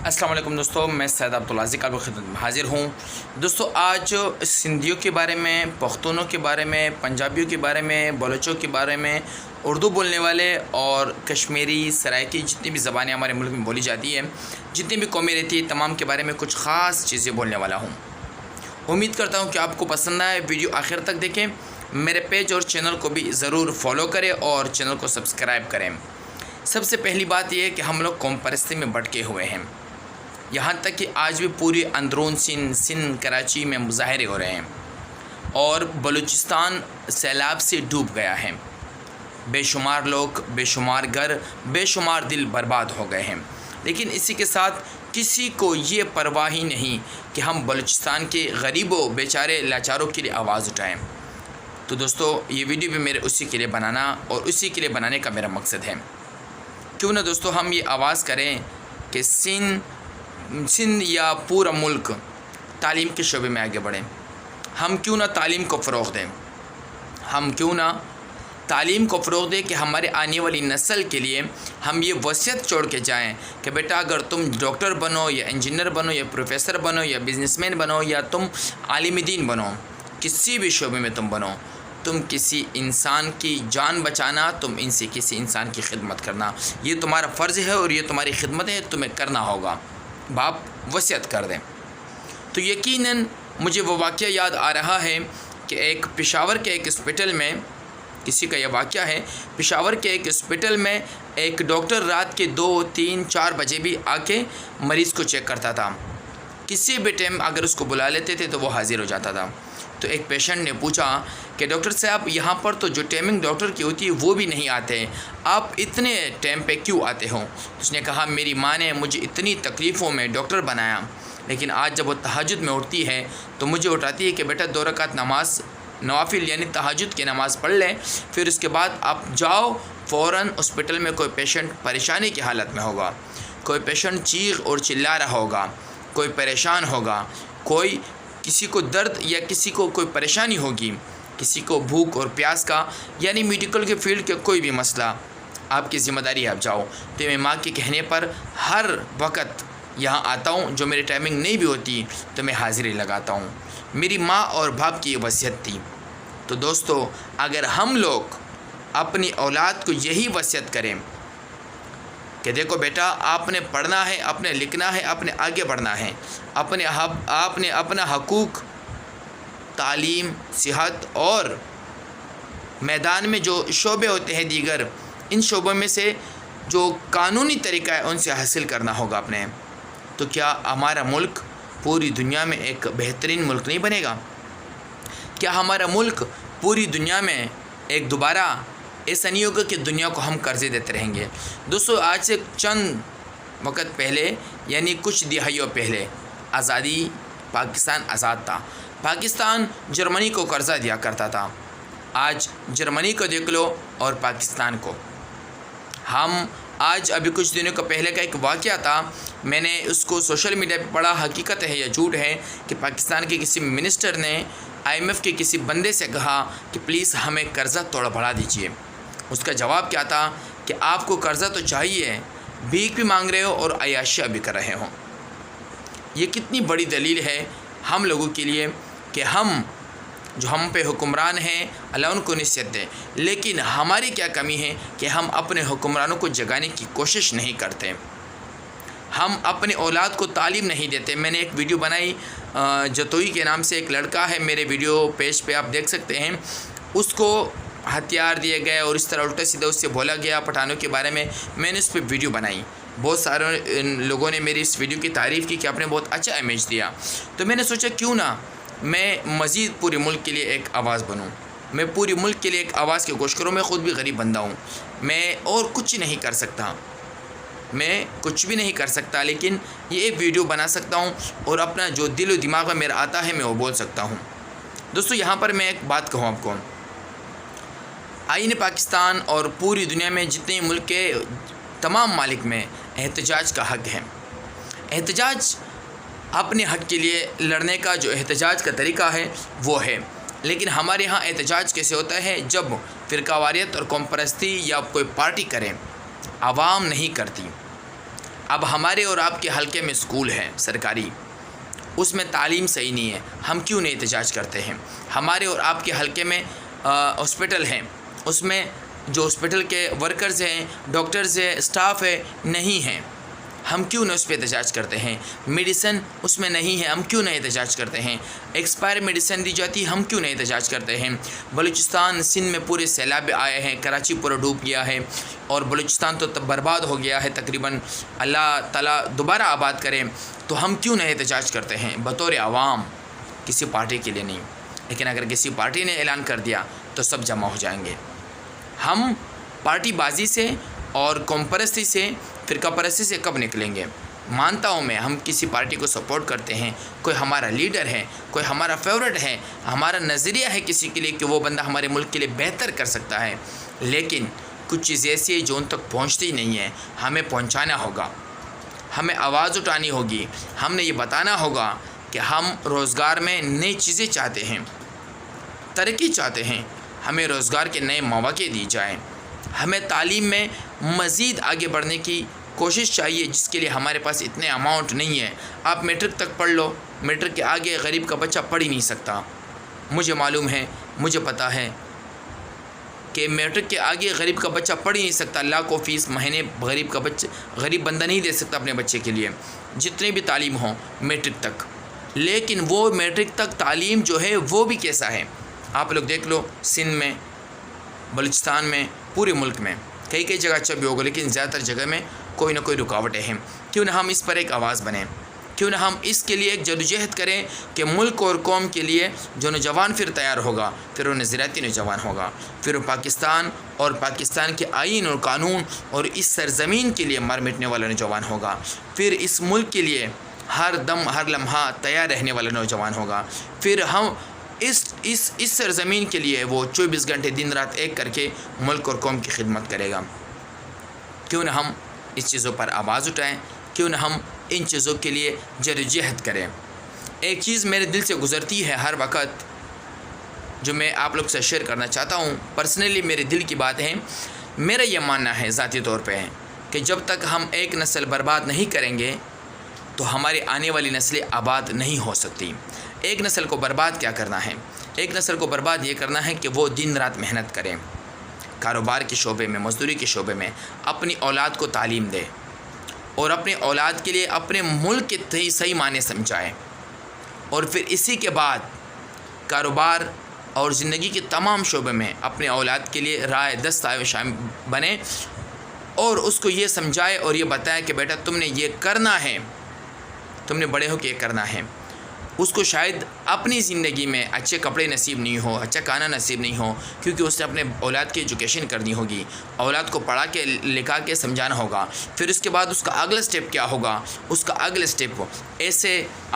अस्सलाम वालेकुम दोस्तों, मैं सैयद अब्दुल आज़ीज़ आपकी खिदमत में हाज़िर हूँ। दोस्तों आज सिंधियों के बारे में, पख्तूनों के बारे में, पंजाबियों के बारे में, बलोचों के बारे में, उर्दू बोलने वाले और कश्मीरी, सराइकी जितनी भी ज़बानें हमारे मुल्क में बोली जाती है, जितनी भी कौमें रहती है, तमाम के बारे में कुछ ख़ास चीज़ें बोलने वाला हूँ। उम्मीद करता हूँ कि आपको पसंद आए, वीडियो आखिर तक देखें। मेरे पेज और चैनल को भी ज़रूर फॉलो करें और चैनल को सब्सक्राइब करें। सबसे पहली बात यह है कि हम लोग कौम परस्ती में भटके हुए हैं। यहाँ तक कि आज भी पूरी अंदरून सिंध कराची में मुजाहरे हो रहे हैं और बलूचिस्तान सैलाब से डूब गया है। बेशुमार लोग, बेशुमार घर, बेशुमार दिल बर्बाद हो गए हैं। लेकिन इसी के साथ किसी को ये परवाह ही नहीं कि हम बलूचिस्तान के गरीबों, बेचारे, लाचारों के लिए आवाज़ उठाएं। तो दोस्तों ये वीडियो भी मेरे उसी के लिए बनाना और उसी के लिए बनाने का मेरा मकसद है। क्यों ना दोस्तों हम ये आवाज़ करें कि सिंध या पूरा मुल्क तालीम के शोबे में आगे बढ़े। हम क्यों ना तालीम को फ़रोग़ दें, हम क्यों ना तालीम को फ़रोग़ दें कि हमारे आने वाली नस्ल के लिए हम ये वसीयत छोड़ के जाएं कि बेटा अगर तुम डॉक्टर बनो या इंजीनियर बनो या प्रोफेसर बनो या बिज़नेसमैन बनो या तुम आलिम दीन बनो, किसी भी शोबे में तुम बनो, तुम किसी इंसान की जान बचाना, तुम इनसे किसी इंसान की खिदमत करना, ये तुम्हारा फ़र्ज़ है और ये तुम्हारी खिदमत है, तुम्हें करना होगा। बाप वसीयत कर दें। तो यकीनन मुझे वो वाक़या याद आ रहा है कि एक पेशावर के एक हॉस्पिटल में, किसी का यह वाक़या है, पेशावर के एक हॉस्पिटल में एक डॉक्टर रात के 2, 3, 4 बजे भी आके मरीज़ को चेक करता था। किसी भी टाइम अगर उसको बुला लेते थे तो वो हाज़िर हो जाता था। तो एक पेशेंट ने पूछा कि डॉक्टर साहब यहाँ पर तो जो टाइमिंग डॉक्टर की होती है वो भी नहीं आते, आप इतने टाइम पे क्यों आते हो? उसने कहा मेरी माँ ने मुझे इतनी तकलीफ़ों में डॉक्टर बनाया, लेकिन आज जब वो तहज्जुद में उठती है तो मुझे उठाती है कि बेटा 2 रकात नमाज नवाफिल यानी तहज्जुद की नमाज़ पढ़ लें, फिर उसके बाद आप जाओ फ़ौरन हॉस्पिटल में कोई पेशेंट परेशानी की हालत में होगा, कोई पेशेंट चीख और चिल्ला रहा होगा, कोई परेशान होगा, कोई किसी को दर्द या किसी को कोई परेशानी होगी, किसी को भूख और प्यास का यानी मेडिकल के फील्ड का कोई भी मसला, आपकी ज़िम्मेदारी आप जाओ। तो मैं माँ के कहने पर हर वक्त यहाँ आता हूँ, जो मेरी टाइमिंग नहीं भी होती तो मैं हाज़िरी लगाता हूँ। मेरी माँ और बाप की ये वसीयत थी। तो दोस्तों अगर हम लोग अपनी औलाद को यही वसीयत करें कि देखो बेटा आपने पढ़ना है, आपने लिखना है, आपने आगे बढ़ना है, आपने अपना हकूक़ तालीम, सेहत और मैदान में जो शोबे होते हैं दीगर, इन शोबों में से जो कानूनी तरीका है उनसे हासिल करना होगा अपने। तो क्या हमारा मुल्क पूरी दुनिया में एक बेहतरीन मुल्क नहीं बनेगा? क्या हमारा मुल्क पूरी दुनिया में एक दोबारा ऐसा नहीं होगा कि दुनिया को हम कर्ज़े देते रहेंगे? दोस्तों आज से चंद वक़्त पहले यानी कुछ दिहाइयों पहले आज़ादी, पाकिस्तान आज़ाद था। पाकिस्तान जर्मनी को कर्ज़ा दिया करता था। आज जर्मनी को देख लो और पाकिस्तान को। हम आज अभी कुछ दिनों का पहले का एक वाक़या था, मैंने उसको सोशल मीडिया पे पढ़ा, हकीकत है या झूठ है, कि पाकिस्तान के किसी मिनिस्टर ने IMF के किसी बंदे से कहा कि प्लीज़ हमें कर्ज़ा थोड़ा बढ़ा दीजिए। उसका जवाब क्या था कि आपको कर्ज़ा तो चाहिए, भीख भी मांग रहे हो और अय्याशियाँ भी कर रहे हो। ये कितनी बड़ी दलील है हम लोगों के लिए कि हम जो हम पे हुक्मरान हैं अल्लाह उनको नसीहत दे, लेकिन हमारी क्या कमी है कि हम अपने हुक्मरानों को जगाने की कोशिश नहीं करते, हम अपने औलाद को तालीम नहीं देते। मैंने एक वीडियो बनाई, जतोई के नाम से एक लड़का है, मेरे वीडियो पेज पे आप देख सकते हैं, उसको हथियार दिए गए और इस तरह उल्टा सीधा उससे बोला गया पठानों के बारे में। मैंने उस पर वीडियो बनाई, बहुत सारे लोगों ने मेरी इस वीडियो की तारीफ़ की कि आपने बहुत अच्छा इमेज दिया। तो मैंने सोचा क्यों ना मैं मज़ीद पूरे मुल्क के लिए एक आवाज़ बनूं, मैं पूरे मुल्क के लिए एक आवाज़ की कोशिश करूं। मैं ख़ुद भी गरीब बंदा हूं, मैं और कुछ नहीं कर सकता, मैं कुछ भी नहीं कर सकता, लेकिन ये एक वीडियो बना सकता हूं और अपना जो दिल और दिमाग में मेरा आता है मैं वो बोल सकता हूं। दोस्तों यहाँ पर मैं एक बात कहूँ आपको, आईन पाकिस्तान और पूरी दुनिया में जितने मुल्क के तमाम मालिक में एहतजाज का हक़ है। एहतजाज अपने हक़ के लिए लड़ने का जो एहतजाज का तरीका है वो है, लेकिन हमारे यहाँ एहतजाज कैसे होता है जब फ़िरकावारियत और कौम परस्ती या कोई पार्टी करें, आवाम नहीं करती। اب ہمارے اور آپ کے حلقے میں اسکول ہے سرکاری، اس میں تعلیم صحیح نہیں ہے، ہم کیوں نہیں احتجاج کرتے ہیں؟ ہمارے اور آپ کے حلقے میں ہاسپٹل ہیں، اس میں جو ہاسپٹل کے ورکرز ہیں، ڈاکٹرز ہیں، اسٹاف ہے، نہیں ہیں، ہم کیوں نہ اس پہ احتجاج کرتے ہیں؟ میڈیسن اس میں نہیں ہے، ہم کیوں نہیں احتجاج کرتے ہیں؟ ایکسپائر میڈیسن دی جاتی، ہم کیوں نہیں احتجاج کرتے ہیں؟ بلوچستان سندھ میں پورے سیلاب آئے ہیں، کراچی پورا ڈوب گیا ہے اور بلوچستان تو برباد ہو گیا ہے تقریباً، اللہ تعالیٰ دوبارہ آباد کرے، تو ہم کیوں نہیں احتجاج کرتے ہیں؟ بطور عوام، کسی پارٹی کے لیے نہیں، لیکن اگر کسی پارٹی نے اعلان کر دیا تو سب جمع ہو جائیں گے۔ ہم پارٹی بازی سے اور قوم پرستی سے، فرقہ پرستی سے کب نکلیں گے؟ مانتا ہوں میں، ہم کسی پارٹی کو سپورٹ کرتے ہیں، کوئی ہمارا لیڈر ہے، کوئی ہمارا فیورٹ ہے، ہمارا نظریہ ہے کسی کے لیے کہ وہ بندہ ہمارے ملک کے لیے بہتر کر سکتا ہے، لیکن کچھ چیز ایسی ہے جو ان تک پہنچتی نہیں ہے، ہمیں پہنچانا ہوگا، ہمیں آواز اٹھانی ہوگی، ہم نے یہ بتانا ہوگا کہ ہم روزگار میں نئی چیزیں چاہتے ہیں، ترقی چاہتے ہیں، ہمیں روزگار کے نئے مواقع دی جائیں، ہمیں تعلیم میں مزید آگے بڑھنے کی کوشش چاہیے، جس کے لیے ہمارے پاس اتنے اماؤنٹ نہیں ہے۔ آپ میٹرک تک پڑھ لو، میٹرک کے آگے غریب کا بچہ پڑھ ہی نہیں سکتا، مجھے معلوم ہے، مجھے پتہ ہے کہ میٹرک کے آگے غریب کا بچہ پڑھ ہی نہیں سکتا، لاکھوں فیس مہینے غریب بندہ نہیں دے سکتا اپنے بچے کے لیے، جتنی بھی تعلیم ہو میٹرک تک۔ لیکن وہ میٹرک تک تعلیم جو ہے وہ بھی کیسا ہے؟ آپ لوگ دیکھ لو، سندھ میں، بلوچستان میں، پورے ملک میں کئی جگہ اچھا بھی ہوگا، لیکن زیادہ تر جگہ میں کوئی نہ کوئی رکاوٹیں ہیں۔ کیوں نہ ہم اس پر ایک آواز بنیں؟ کیوں نہ ہم اس کے لیے ایک جدوجہد کریں کہ ملک اور قوم کے لیے جو نوجوان پھر تیار ہوگا، پھر وہ نظریاتی نوجوان ہوگا، پھر وہ پاکستان اور پاکستان کے آئین اور قانون اور اس سرزمین کے لیے مر مٹنے والا نوجوان ہوگا، پھر اس ملک کے لیے ہر دم ہر لمحہ تیار رہنے والا نوجوان ہوگا، پھر ہم اس سرزمین کے لیے وہ 24 گھنٹے دن رات ایک کر کے ملک اور قوم کی خدمت کرے گا۔ کیوں نہ ہم اس چیزوں پر آواز اٹھائیں؟ کیوں نہ ہم ان چیزوں کے لیے جدوجہد کریں؟ ایک چیز میرے دل سے گزرتی ہے ہر وقت، جو میں آپ لوگ سے شیئر کرنا چاہتا ہوں، پرسنلی میرے دل کی بات ہے۔ میرا یہ ماننا ہے ذاتی طور پہ کہ جب تک ہم ایک نسل برباد نہیں کریں گے تو ہماری آنے والی نسلیں آباد نہیں ہو سکتی۔ ایک نسل کو برباد کیا کرنا ہے؟ ایک نسل کو برباد یہ کرنا ہے کہ وہ دن رات محنت کریں، کاروبار کے شعبے میں، مزدوری کے شعبے میں، اپنی اولاد کو تعلیم دے اور اپنے اولاد کے لیے اپنے ملک کے صحیح معنی سمجھائے، اور پھر اسی کے بعد کاروبار اور زندگی کے تمام شعبے میں اپنے اولاد کے لیے رائے دست شامل بنے اور اس کو یہ سمجھائے اور یہ بتائے کہ بیٹا تم نے یہ کرنا ہے، تم نے بڑے ہو کے یہ کرنا ہے۔ اس کو شاید اپنی زندگی میں اچھے کپڑے نصیب نہیں ہو، اچھا کھانا نصیب نہیں ہو، کیونکہ اس نے اپنے اولاد کی ایجوکیشن کرنی ہوگی، اولاد کو پڑھا کے لکھا کے سمجھانا ہوگا، پھر اس کے بعد اس کا اگلا سٹیپ کیا ہوگا؟ اس کا اگلا سٹیپ ایسے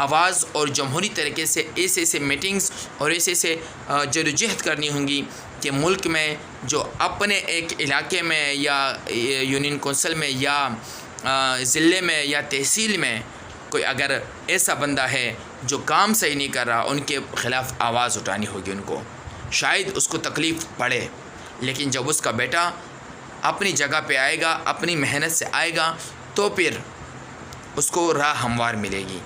آواز اور جمہوری طریقے سے ایسے میٹنگز اور ایسے جدوجہد کرنی ہوں گی کہ ملک میں جو اپنے ایک علاقے میں یا یونین کونسل میں یا ضلع میں یا تحصیل میں کوئی اگر ایسا بندہ ہے جو کام صحیح نہیں کر رہا، ان کے خلاف آواز اٹھانی ہوگی ان کو۔ شاید اس کو تکلیف پڑے، لیکن جب اس کا بیٹا اپنی جگہ پہ آئے گا، اپنی محنت سے آئے گا، تو پھر اس کو راہ ہموار ملے گی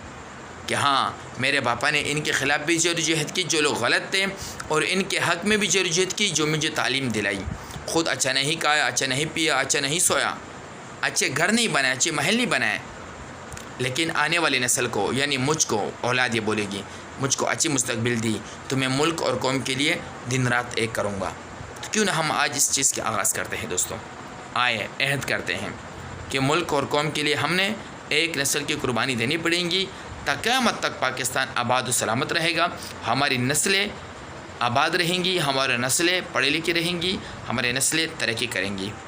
کہ ہاں میرے پاپا نے ان کے خلاف بھی جدوجہد کی جو لوگ غلط تھے، اور ان کے حق میں بھی جدوجہد کی جو مجھے تعلیم دلائی۔ خود اچھا نہیں کھایا، اچھا نہیں پیا، اچھا نہیں سویا، اچھے گھر نہیں بنائے، اچھے محل نہیں بنائے، لیکن آنے والی نسل کو یعنی مجھ کو اولاد یہ بولے گی مجھ کو اچھی مستقبل دی تو میں ملک اور قوم کے لیے دن رات ایک کروں گا۔ تو کیوں نہ ہم آج اس چیز کے آغاز کرتے ہیں دوستوں، آئے عہد کرتے ہیں کہ ملک اور قوم کے لیے ہم نے ایک نسل کی قربانی دینی پڑیں گی، تا قیامت تک پاکستان آباد و سلامت رہے گا، ہماری نسلیں آباد رہیں گی، ہماری نسلیں پڑھے لکھے رہیں گی، ہماری نسلیں ترقی کریں گی۔